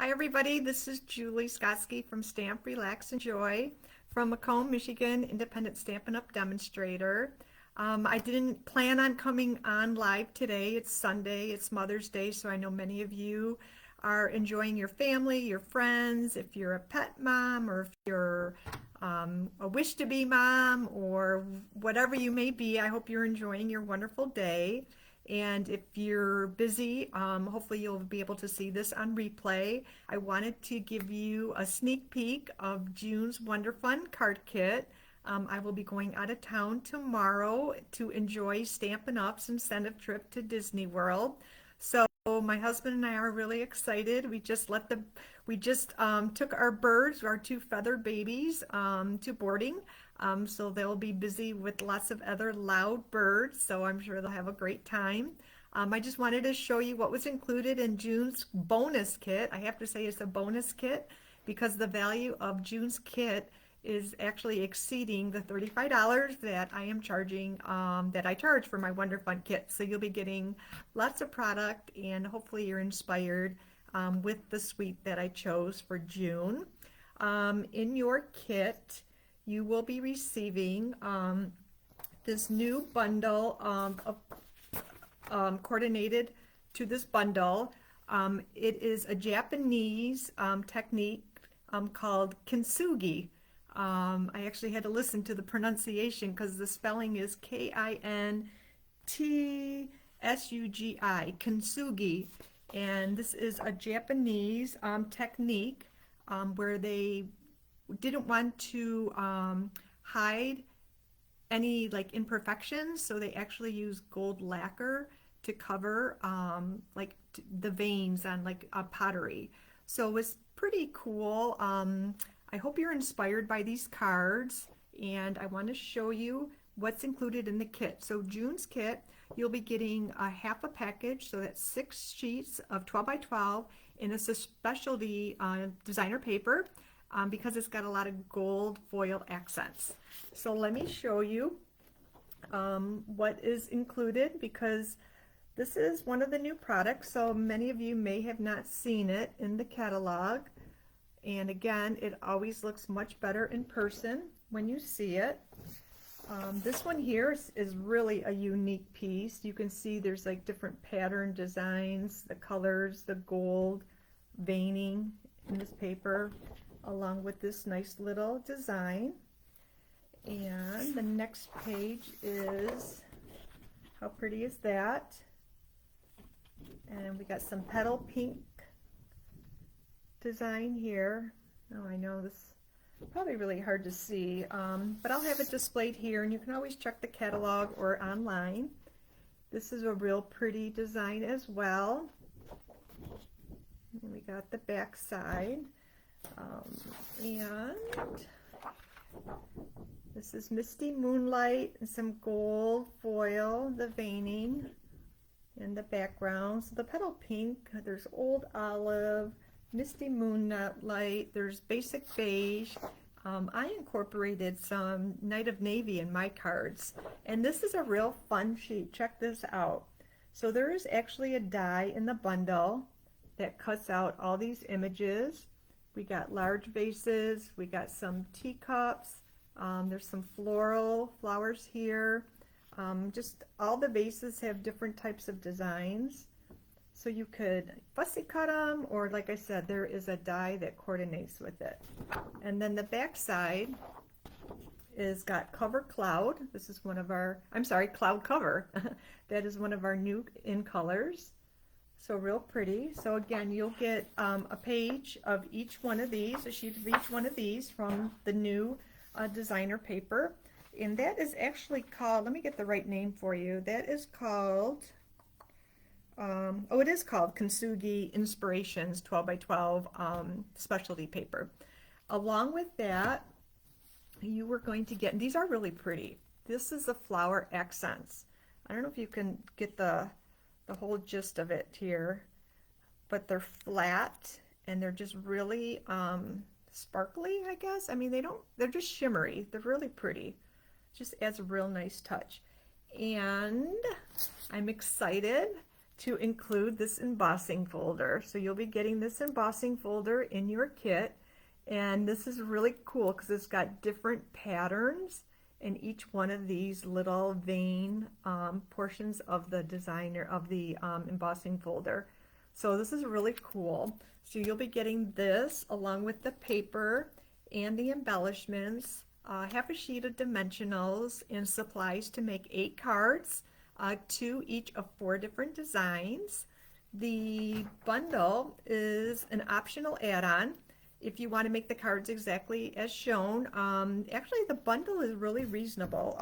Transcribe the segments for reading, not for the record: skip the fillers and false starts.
Hi everybody, this is Julie Skotsky from Stamp, Relax, Enjoy from Macomb, Michigan, Independent Stampin' Up! Demonstrator. I didn't plan on coming on live today. It's Sunday, it's Mother's Day, so I know many of you are enjoying your family, your friends, if you're a pet mom or if you're a wish to be mom or whatever you may be. I hope you're enjoying your wonderful day. And if you're busy, hopefully you'll be able to see this on replay. I wanted to give you a sneak peek of June's Wonder Fun card kit. I will be going out of town tomorrow to enjoy Stampin' Up's incentive trip to Disney World. So my husband and I are really excited. We just took our birds, our two feathered babies, to boarding. So they'll be busy with lots of other loud birds, so I'm sure they'll have a great time. I just wanted to show you what was included in June's bonus kit. I have to say it's a bonus kit because the value of June's kit is actually exceeding the $35 that I am charging, that I charge for my Wonder Fun kit. So you'll be getting lots of product and hopefully you're inspired with the suite that I chose for June. In your kit, you will be receiving this new bundle coordinated to this bundle. It is a Japanese technique called kintsugi. I actually had to listen to the pronunciation because the spelling is K-I-N-T-S-U-G-I, kintsugi. And this is a Japanese technique where they didn't want to hide any like imperfections, so they actually use gold lacquer to cover the veins on like pottery. So it's pretty cool. I hope you're inspired by these cards, and I want to show you what's included in the kit. So June's kit, you'll be getting a half a package, so that's 6 sheets of 12 by 12, and it's a specialty designer paper because it's got a lot of gold foil accents. So let me show you what is included, because this is one of the new products, so many of you may have not seen it in the catalog. And again, it always looks much better in person when you see it. This one here is really a unique piece. You can see there's like different pattern designs, the colors, the gold veining in this paper, along with this nice little design. And the next page is, how pretty is that? And we got some petal pink design here. Oh, I know this is probably really hard to see, but I'll have it displayed here, and you can always check the catalog or online. This is a real pretty design as well. And we got the back side, and this is Misty Moonlight and some gold foil, the veining in the background. So the petal pink, there's Old Olive, Misty Moonlight, there's Basic Beige. I incorporated some Night of Navy in my cards, and this is a real fun sheet. Check this out. So there is actually a die in the bundle that cuts out all these images. We got large vases, we got some teacups, there's some floral flowers here. Just all the vases have different types of designs. So you could fussy cut them, or like I said, there is a die that coordinates with it. And then the back side is got Cover Cloud. This is one of our, I'm sorry, Cloud Cover. That is one of our new in colors. So real pretty. So again, you'll get a page of each one of these, a sheet of each one of these from the new designer paper. And that is actually called, let me get the right name for you. That is called, it is called Kintsugi Inspirations 12 by 12 specialty paper. Along with that, you were going to get, and these are really pretty. This is the flower accents. I don't know if you can get the whole gist of it here, but they're flat and they're just really sparkly, I guess. I mean, they're just shimmery. They're really pretty. Just adds a real nice touch. And I'm excited to include this embossing folder. So you'll be getting this embossing folder in your kit, and this is really cool because it's got different patterns in each one of these little vein portions of the designer of the embossing folder. So this is really cool. So you'll be getting this along with the paper and the embellishments, half a sheet of dimensionals, and supplies to make 8 cards, 2 each of 4 different designs. The bundle is an optional add-on if you want to make the cards exactly as shown. Actually, the bundle is really reasonable.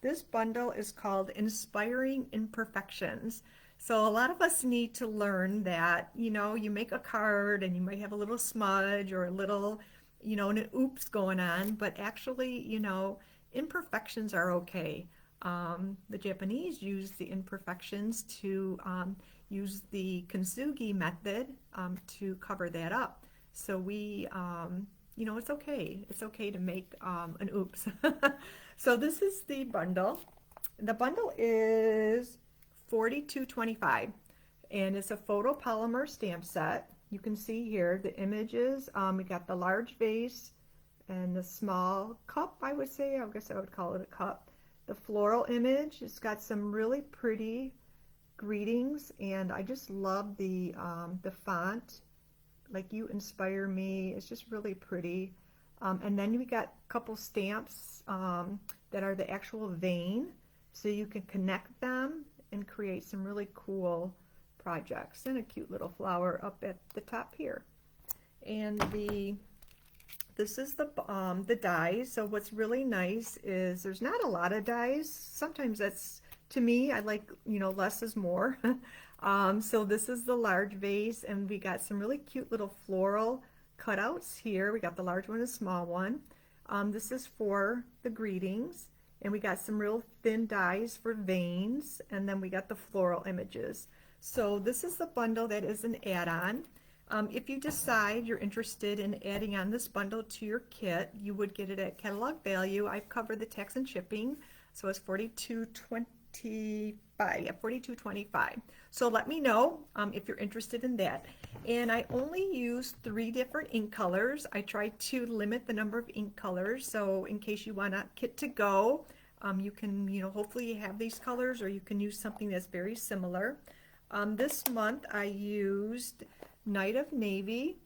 This bundle is called Inspiring Imperfections. So a lot of us need to learn that, you know, you make a card and you might have a little smudge or a little, you know, an oops going on, but actually, you know, imperfections are okay. The Japanese use the imperfections to use the kintsugi method to cover that up. So we, you know, it's okay. It's okay to make an oops. So this is the bundle. The bundle is $42.25, and it's a photopolymer stamp set. You can see here the images. We got the large vase and the small cup, I would say. I guess I would call it a cup. The floral image. It's got some really pretty greetings, and I just love the font. Like, you inspire me. It's just really pretty. And then we got a couple stamps that are the actual vein, so you can connect them and create some really cool projects, and a cute little flower up at the top here. And this is the dies. So what's really nice is there's not a lot of dies. Sometimes that's, to me, I like, you know, less is more. So this is the large vase, and we got some really cute little floral cutouts here. We got the large one and the small one. This is for the greetings, and we got some real thin dies for veins, and then we got the floral images. So this is the bundle that is an add-on. If you decide you're interested in adding on this bundle to your kit, you would get it at catalog value. I've covered the tax and shipping, so it's $42.25. Yeah, $42.25. So let me know if you're interested in that. And I only use 3 different ink colors. I try to limit the number of ink colors, so in case you want a kit to go, you can, you know, hopefully you have these colors, or you can use something that's very similar. This month I used Night of Navy,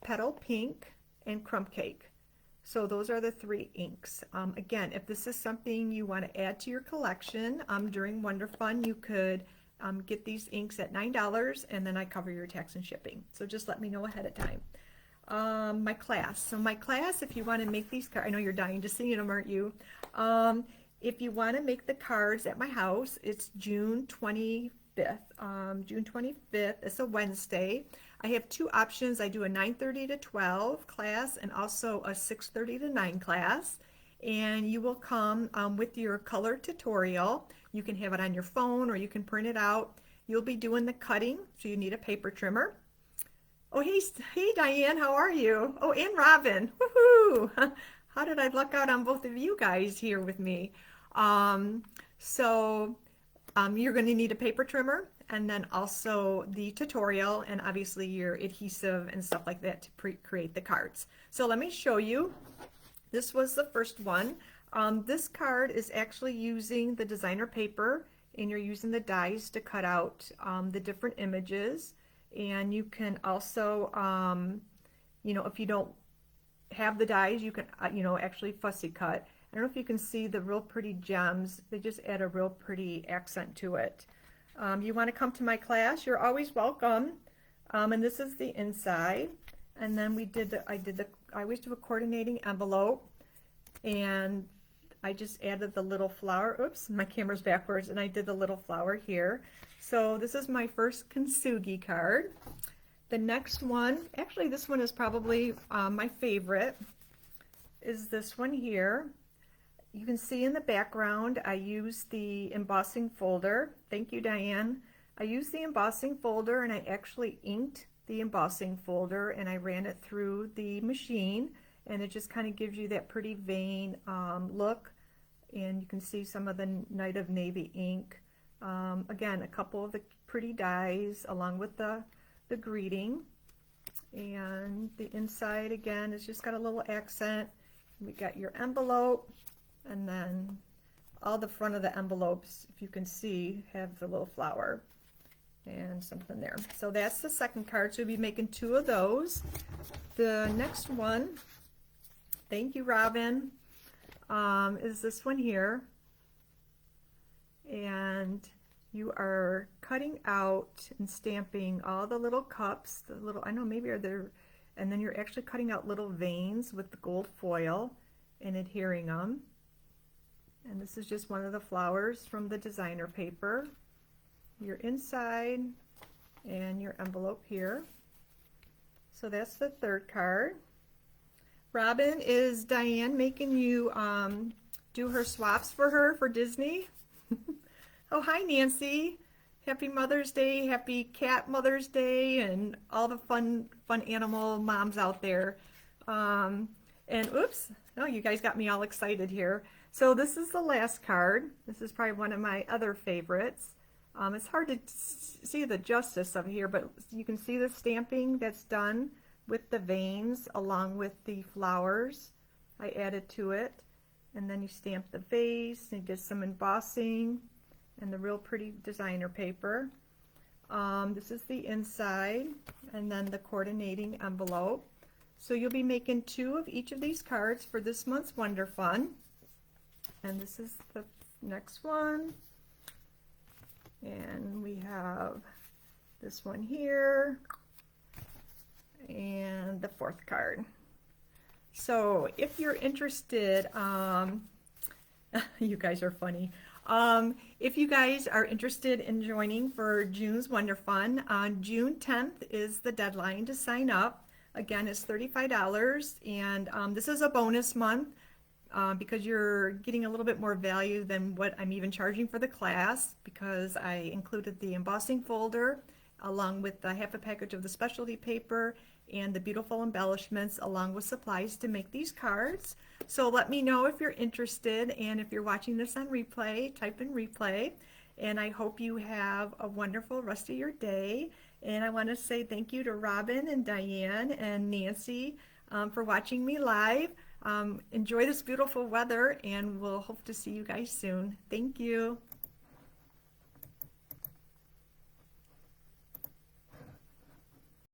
Petal Pink, and Crumb Cake. So those are the 3 inks. Again, if this is something you want to add to your collection during Wonder Fun, you could get these inks at $9, and then I cover your tax and shipping. So just let me know ahead of time. My class. So my class, if you want to make these cards, I know you're dying to see them, aren't you? If you want to make the cards at my house, it's June 25th. June 25th, it's a Wednesday. I have 2 options. I do a 9:30 to 12 class, and also a 6:30 to 9 class. And you will come with your color tutorial. You can have it on your phone, or you can print it out. You'll be doing the cutting, so you need a paper trimmer. Oh, hey Diane, how are you? Oh, and Robin, woohoo! How did I luck out on both of you guys here with me? You're going to need a paper trimmer, and then also the tutorial, and obviously your adhesive and stuff like that to create the cards. So let me show you. This was the first one. This card is actually using the designer paper, and you're using the dies to cut out the different images. And you can also, you know, if you don't have the dies, you can, you know, actually fussy cut. I don't know if you can see the real pretty gems. They just add a real pretty accent to it. You want to come to my class, you're always welcome. And this is the inside. And then I always do a coordinating envelope, and I just added the little flower. Oops, my camera's backwards, and I did the little flower here. So this is my first kintsugi card. The next one, actually this one is probably my favorite, is this one here. You can see in the background I use the embossing folder. Thank you, Diane. I used the embossing folder, and I actually inked the embossing folder, and I ran it through the machine, and it just kind of gives you that pretty vein look. And you can see some of the Night of Navy ink. Again, a couple of the pretty dies along with the greeting. And the inside again is just got a little accent. We got your envelope, and then all the front of the envelopes, if you can see, have the little flower and something there. So that's the second card. So we'll be making 2 of those. The next one, thank you, Robin, is this one here. And you are cutting out and stamping all the little cups, the little, I know maybe are there, and then you're actually cutting out little veins with the gold foil and adhering them. And this is just one of the flowers from the designer paper. Your inside and your envelope here. So that's the third card. Robin, is Diane making you do her swaps for her for Disney? Oh, hi, Nancy. Happy Mother's Day, happy Cat Mother's Day, and all the fun animal moms out there. And oops, oh, you guys got me all excited here. So this is the last card. This is probably one of my other favorites. It's hard to see the justice of here, but you can see the stamping that's done with the veins along with the flowers I added to it. And then you stamp the vase and get some embossing and the real pretty designer paper. This is the inside, and then the coordinating envelope. So you'll be making 2 of each of these cards for this month's Wonder Fun. And this is the next one. And we have this one here and the 4th card. So if you're interested, you guys are funny. If you guys are interested in joining for June's Wonder Fun, on June 10th is the deadline to sign up. Again, it's $35, and this is a bonus month because you're getting a little bit more value than what I'm even charging for the class, because I included the embossing folder along with half a package of the specialty paper and the beautiful embellishments along with supplies to make these cards. So let me know if you're interested, and if you're watching this on replay, type in replay. And I hope you have a wonderful rest of your day. And I want to say thank you to Robin and Diane and Nancy for watching me live. Enjoy this beautiful weather, and we'll hope to see you guys soon. Thank you.